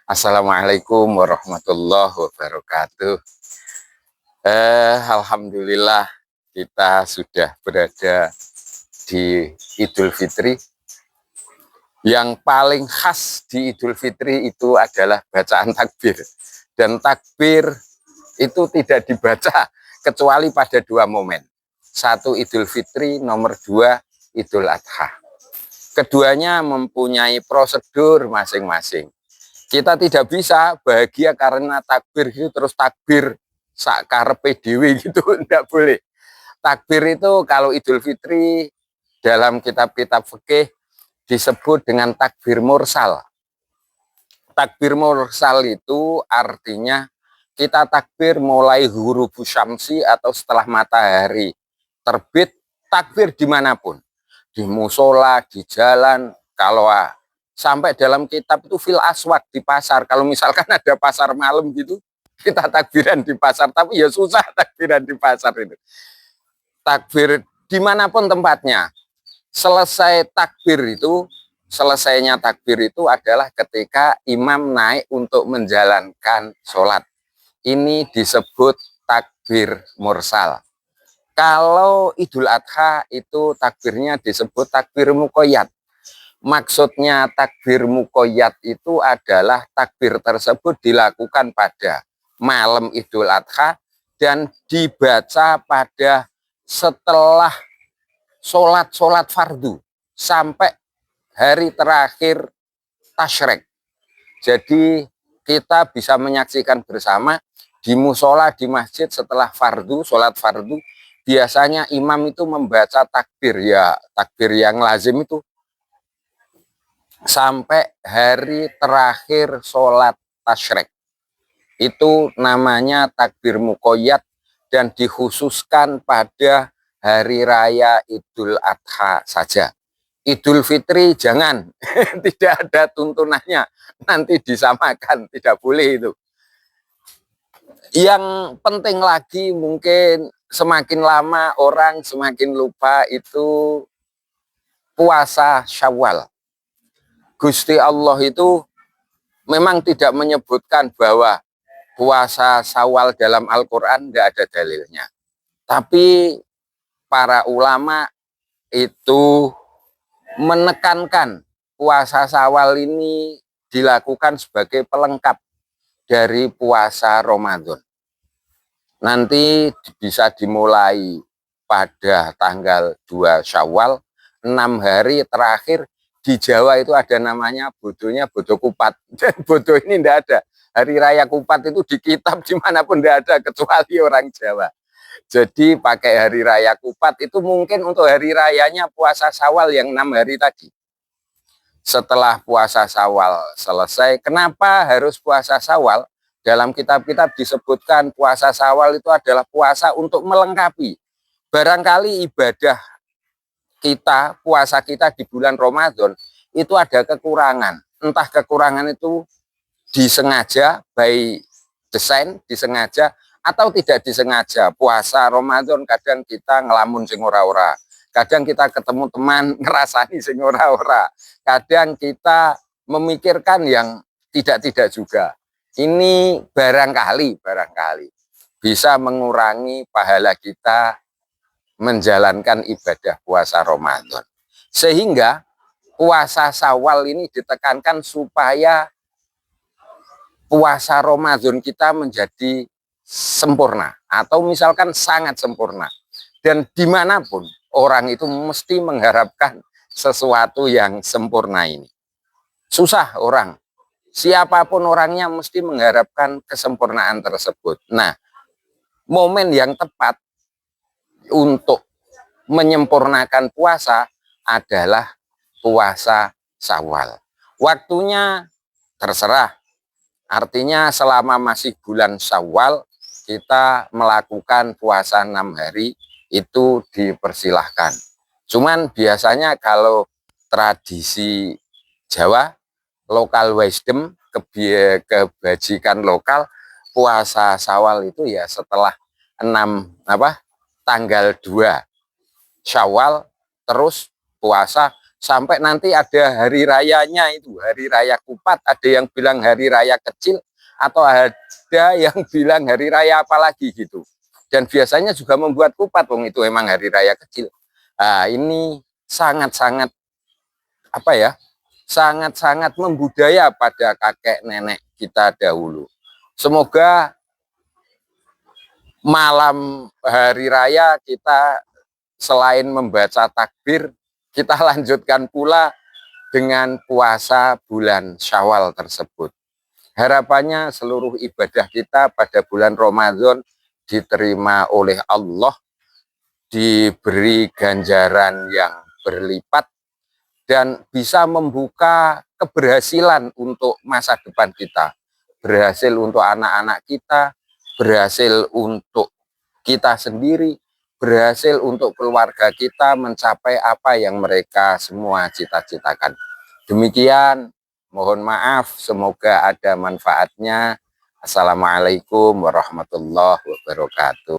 Assalamualaikum warahmatullahi wabarakatuh. Alhamdulillah kita sudah berada di Idul Fitri. Yang paling khas di Idul Fitri itu adalah bacaan takbir. Dan takbir itu tidak dibaca kecuali pada dua momen. Satu Idul Fitri, nomor dua Idul Adha. Keduanya mempunyai prosedur masing-masing. Kita tidak bisa bahagia karena takbir itu terus takbir sakarepe dhewe gitu, enggak boleh. Takbir itu kalau Idul Fitri dalam kitab-kitab fikih disebut dengan takbir mursal. Takbir mursal itu artinya kita takbir mulai ghurubus syamsi atau setelah matahari terbit, takbir dimanapun. Di musola, di jalan, kalau sampai dalam kitab itu fil aswak di pasar. Kalau misalkan ada pasar malam gitu, kita takbiran di pasar. Tapi ya susah takbiran di pasar itu. Takbir dimanapun tempatnya. Selesainya takbir itu adalah ketika imam naik untuk menjalankan sholat. Ini disebut takbir mursal. Kalau Idul Adha itu takbirnya disebut takbir muqayyad. Maksudnya takbir muqayyad itu adalah takbir tersebut dilakukan pada malam Idul Adha dan dibaca pada setelah sholat fardu sampai hari terakhir tasyrik. Jadi kita bisa menyaksikan bersama di musola, di masjid setelah fardu, sholat fardu, biasanya imam itu membaca takbir, ya takbir yang lazim itu sampai hari terakhir sholat tasyrik. Itu namanya takbir muqayyad dan dikhususkan pada hari raya Idul Adha saja. Idul Fitri jangan, tidak ada tuntunannya, nanti disamakan, tidak boleh itu. Yang penting lagi mungkin semakin lama orang semakin lupa itu puasa Syawal. Gusti Allah itu memang tidak menyebutkan bahwa puasa Syawal dalam Al-Quran tidak ada dalilnya. Tapi para ulama itu menekankan puasa Syawal ini dilakukan sebagai pelengkap dari puasa Ramadan. Nanti bisa dimulai pada tanggal 2 Syawal, 6 hari terakhir di Jawa itu ada namanya bodohnya bodoh kupat. Dan bodoh ini tidak ada. Hari raya kupat itu di kitab dimanapun tidak ada kecuali orang Jawa. Jadi pakai hari raya kupat itu mungkin untuk hari rayanya puasa Syawal yang 6 hari tadi. Setelah puasa Syawal selesai, kenapa harus puasa Syawal? Dalam kitab-kitab disebutkan puasa Syawal itu adalah puasa untuk melengkapi. Barangkali ibadah kita, puasa kita di bulan Ramadan itu ada kekurangan. Entah kekurangan itu disengaja, by desain, disengaja, atau tidak disengaja. Puasa Ramadan kadang kita ngelamun sing ora-ora, kadang kita ketemu teman ngerasani sing ora-ora, kadang kita memikirkan yang tidak-tidak juga. Ini barangkali bisa mengurangi pahala kita menjalankan ibadah puasa Ramadan. Sehingga puasa Syawal ini ditekankan supaya puasa Ramadan kita menjadi sempurna atau misalkan sangat sempurna. Dan dimanapun orang itu mesti mengharapkan sesuatu yang sempurna ini. Susah orang, siapapun orangnya mesti mengharapkan kesempurnaan tersebut. Nah, momen yang tepat untuk menyempurnakan puasa adalah puasa Syawal. Waktunya terserah. Artinya selama masih bulan Syawal kita melakukan puasa 6 hari itu dipersilahkan. Cuman biasanya kalau tradisi Jawa, lokal wisdom, kebajikan lokal, puasa Syawal itu ya setelah tanggal 2 Syawal terus puasa Sampai nanti ada hari rayanya itu, hari raya Kupat, ada yang bilang hari raya kecil, atau ada yang bilang hari raya apalagi gitu. Dan biasanya juga membuat kupat, wong itu emang hari raya kecil. Nah, ini sangat-sangat apa ya? Sangat-sangat membudaya pada kakek nenek kita dahulu. Semoga malam hari raya kita selain membaca takbir, kita lanjutkan pula dengan puasa bulan Syawal tersebut. Harapannya seluruh ibadah kita pada bulan Ramadan diterima oleh Allah, diberi ganjaran yang berlipat, dan bisa membuka keberhasilan untuk masa depan kita. Berhasil untuk anak-anak kita, berhasil untuk kita sendiri, berhasil untuk keluarga kita mencapai apa yang mereka semua cita-citakan. Demikian, mohon maaf, semoga ada manfaatnya. Assalamualaikum warahmatullahi wabarakatuh.